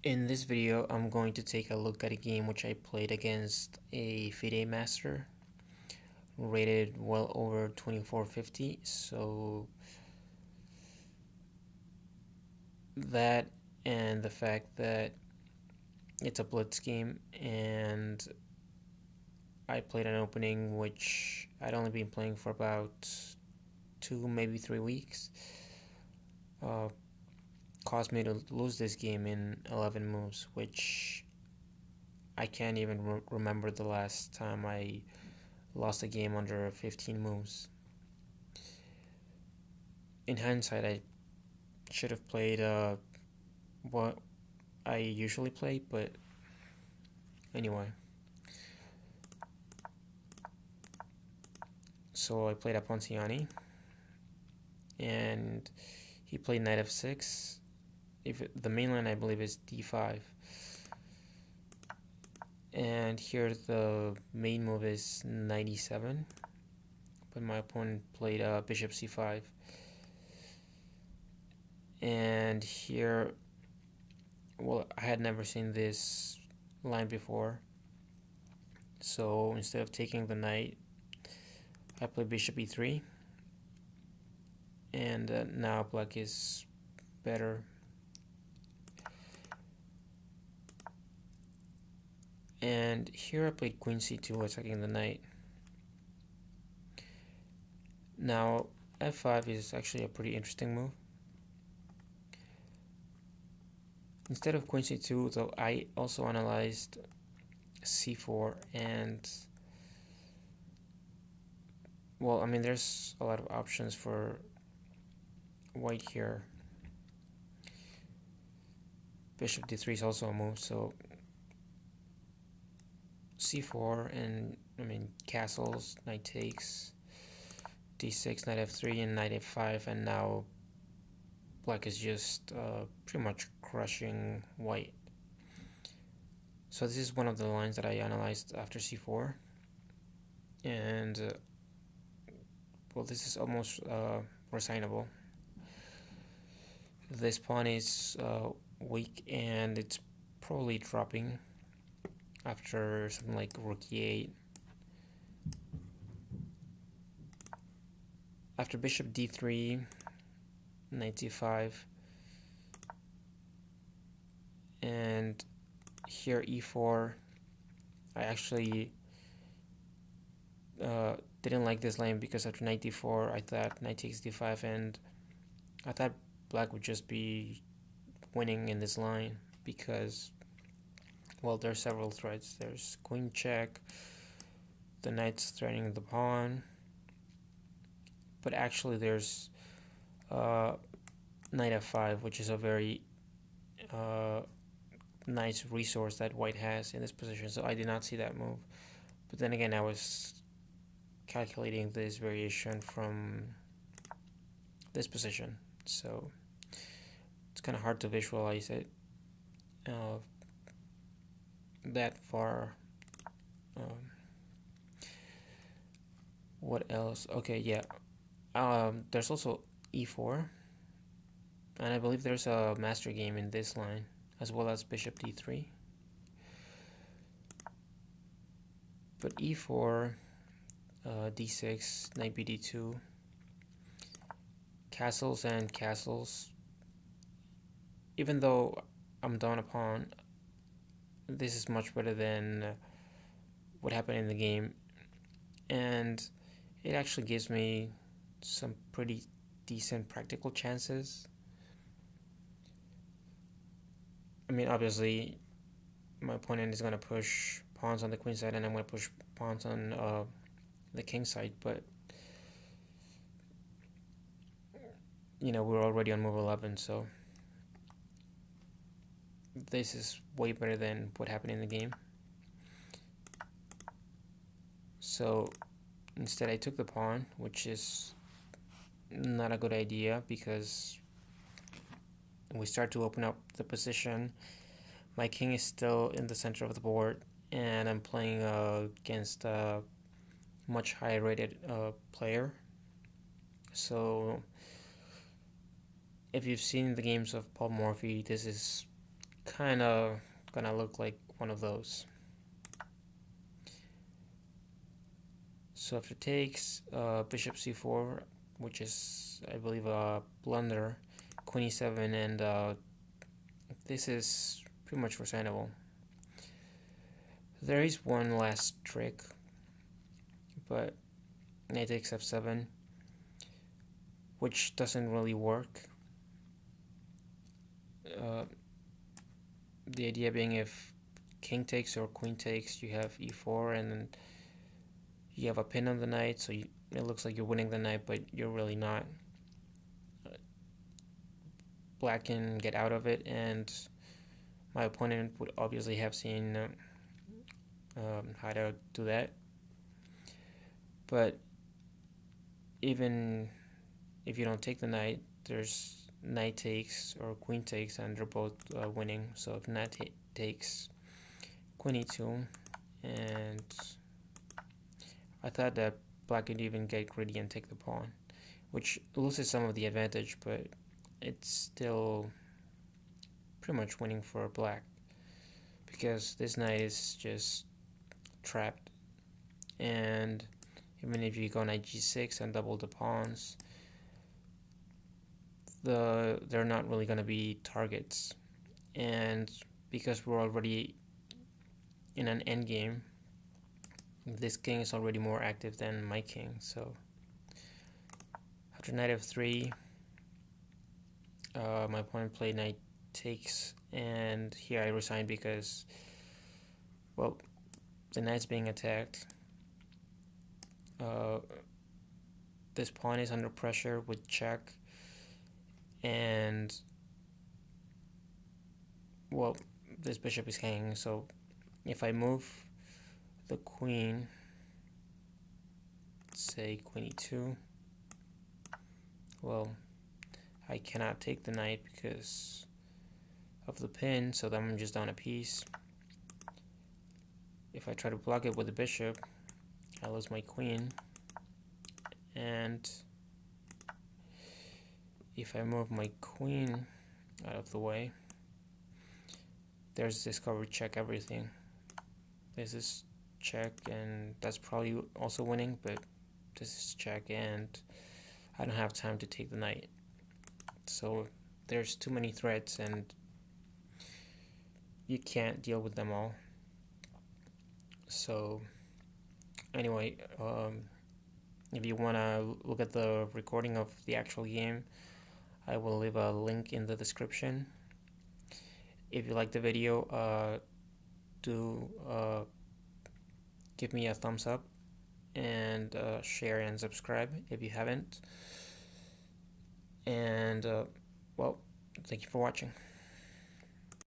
In this video, I'm going to take a look at a game which I played against a FIDE Master, rated well over 2450. So that and the fact that it's a blitz game, and I played an opening which I'd only been playing for about 2, maybe 3 weeks, caused me to lose this game in 11 moves, which I can't even remember the last time I lost a game under 15 moves. In hindsight, I should have played what I usually play, but anyway. So I played a Ponziani, and he played knight f6. If the main line, I believe, is d5, and here the main move is knight e7, but my opponent played bishop c5, and here, well, I had never seen this line before, so instead of taking the knight, I play bishop e3, and now black is better. And here I played queen c2, attacking the knight. Now f5 is actually a pretty interesting move. Instead of queen c2, though, I also analyzed c4, and well, I mean, there's a lot of options for white here. Bishop d3 is also a move, so c4, and I mean castles, knight takes, d6, knight f3, and knight f5, and now black is just pretty much crushing white. So this is one of the lines that I analyzed after c4, and well, this is almost resignable. This pawn is weak, and it's probably dropping after something like rook e8. After bishop d3, knight c5, and here e4, I actually didn't like this line, because after knight d4, I thought knight takes d5, and I thought black would just be winning in this line, because, well, there's several threats. There's queen check, the knight's threatening the pawn, but actually there's knight f5, which is a very nice resource that white has in this position, so I did not see that move. But then again, I was calculating this variation from this position, so it's kind of hard to visualize it that far. What else? Okay, yeah. There's also e4, and I believe there's a master game in this line, as well as bishop d3. But e4, d6, knight bd2, castles and castles. Even though I'm down a pawn, this is much better than what happened in the game, and it actually gives me some pretty decent practical chances. I mean, obviously, my opponent is going to push pawns on the queen side, and I'm going to push pawns on the king side, but you know, we're already on move 11, so this is way better than what happened in the game. So instead, I took the pawn, which is not a good idea, because we start to open up the position. My king is still in the center of the board, and I'm playing against a much higher rated player. So if you've seen the games of Paul Morphy, this is kind of gonna look like one of those. So after takes, bishop c4, which is, I believe, a blunder, queen e7, and this is pretty much foreseeable. There is one last trick, but knight takes f7, which doesn't really work. The idea being, if king takes or queen takes, you have e4, and then you have a pin on the knight, so it looks like you're winning the knight, but you're really not. Black can get out of it, and my opponent would obviously have seen how to do that. But even if you don't take the knight, there's knight takes or queen takes, and they're both winning. So if knight takes, queen e2, and I thought that black could even get greedy and take the pawn, which loses some of the advantage, but it's still pretty much winning for black, because this knight is just trapped. And even if you go knight g6 and double the pawns, they're not really going to be targets. And because we're already in an endgame, this king is already more active than my king. So after knight f3, my opponent played knight takes, and here I resigned because, well, the knight's being attacked. This pawn is under pressure with check, and, well, this bishop is hanging, so if I move the queen, say queen e2, well, I cannot take the knight because of the pin, so then I'm just down a piece. If I try to block it with the bishop, I lose my queen, and if I move my queen out of the way, there's this cover check everything. This is check, and that's probably also winning, but this is check, and I don't have time to take the knight. So there's too many threats, and you can't deal with them all. So anyway, if you want to look at the recording of the actual game, I will leave a link in the description. If you like the video, do give me a thumbs up, and share and subscribe if you haven't. And well, thank you for watching.